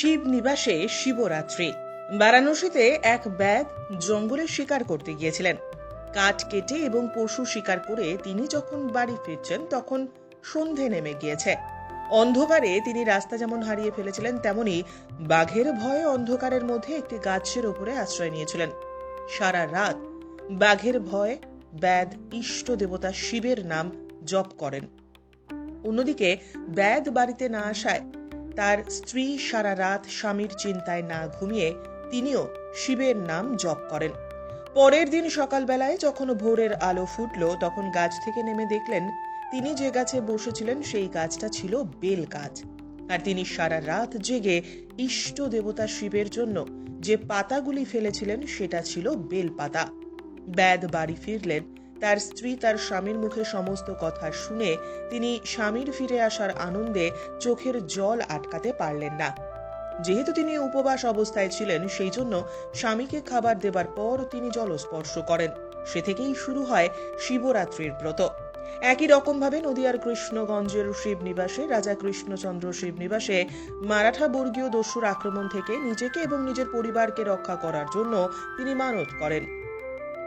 শিব নিবাসে শিবরাত্রি। বারাণসীতে এক ব্যাগ জঙ্গলে শিকার করতে গিয়েছিলেন। কাঠ কেটে এবং পশু শিকার করে তিনি যখন বাড়ি ফিরছেন তখন সন্ধে নেমে গিয়েছে। অন্ধকারে তিনি রাস্তা যেমন হারিয়ে ফেলেছিলেন, তেমনি বাঘের ভয়ে অন্ধকারের মধ্যে একটি গাছের উপরে আশ্রয় নিয়েছিলেন। সারা রাত বাঘের ভয়ে ব্যাদ ইষ্ট দেবতা শিবের নাম জপ করেন। অন্যদিকে ব্যাদ বাড়িতে না আসায় তার স্ত্রী সারা রাত স্বামীর চিন্তায় না ঘুমিয়ে তিনিও শিবের নাম জপ করেন। পরের দিন সকালবেলায় যখন ভোরের আলো ফুটল, তখন গাছ থেকে নেমে দেখলেন তিনি যে গাছে বসেছিলেন সেই গাছটা ছিল বেল গাছ। আর তিনি সারা রাত জেগে ইষ্ট দেবতা শিবের জন্য যে পাতাগুলি ফেলেছিলেন সেটা ছিল বেল পাতা। ব্যাদ বাড়ি ফিরলেন। তার স্ত্রী তার স্বামীর মুখে সমস্ত কথা শুনে তিনি স্বামীর ফিরে আসার আনন্দে চোখের জল আটকাতে পারলেন না। যেহেতু তিনি উপবাস অবস্থায় ছিলেন, সেই জন্য স্বামীকে খাবার দেবার পর তিনি জলস্পর্শ করেন। সে থেকেই শুরু হয় শিবরাত্রির ব্রত। একই রকমভাবে নদিয়ার কৃষ্ণগঞ্জের শিবনিবাসে রাজা কৃষ্ণচন্দ্র শিবনিবাসে মারাঠা বর্গীয় দস্যুর আক্রমণ থেকে নিজেকে এবং নিজের পরিবারকে রক্ষা করার জন্য তিনি মানত করেন।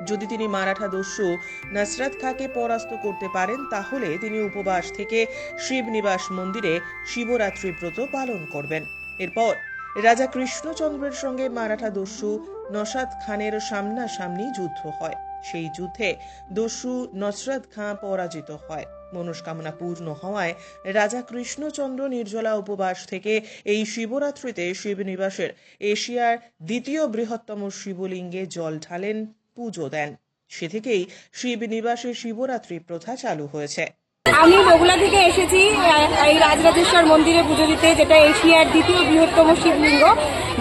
যদি তিনি মারাঠা দস্যু নসরত খাঁকে পরাস্ত করতে পারেন, তাহলে তিনি উপবাস থেকে শিবনিবাস মন্দিরে শিবরাত্রি ব্রত পালন করবেন। এরপর রাজা কৃষ্ণচন্দ্রের সঙ্গে মারাঠা দস্যু নসাদ খানের সামনাসামনি যুদ্ধ হয়। সেই যুদ্ধে দস্যু নসরত খাঁ পরাজিত হয়। মনস্কামনা পূর্ণ হওয়ায় রাজা কৃষ্ণচন্দ্র নির্জলা উপবাস থেকে এই শিবরাত্রিতে শিবনিবাসের এশিয়ার দ্বিতীয় বৃহত্তম শিবলিঙ্গে জল ঢালেন, পুজো দেন। সে থেকেই শিবনিবাসে শিবরাত্রি প্রথা চালু হয়েছে। আমি বগুলা থেকে এসেছি এই রাজরাজেশ্বর মন্দিরে পুজো দিতে, যেটা এশিয়ার দ্বিতীয় বৃহত্তম শিবলিঙ্গ,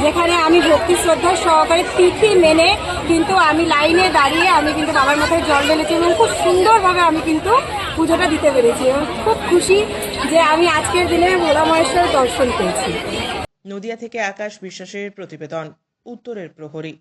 যেখানে আমি ভক্তি শ্রদ্ধা সহকারে তিথি মেনে কিন্তু আমি লাইনে দাঁড়িয়ে আমি কিন্তু বাবার মাথায় জল ঢেলেছি এবং খুব সুন্দরভাবে আমি কিন্তু পুজোটা দিতে পেরেছি এবং খুব খুশি যে আমি আজকের দিনে ভোলা মহেশ্বর দর্শন পেয়েছি। নদিয়া থেকে আকাশ বিশ্বাসের প্রতিবেদন, উত্তরের প্রহরী।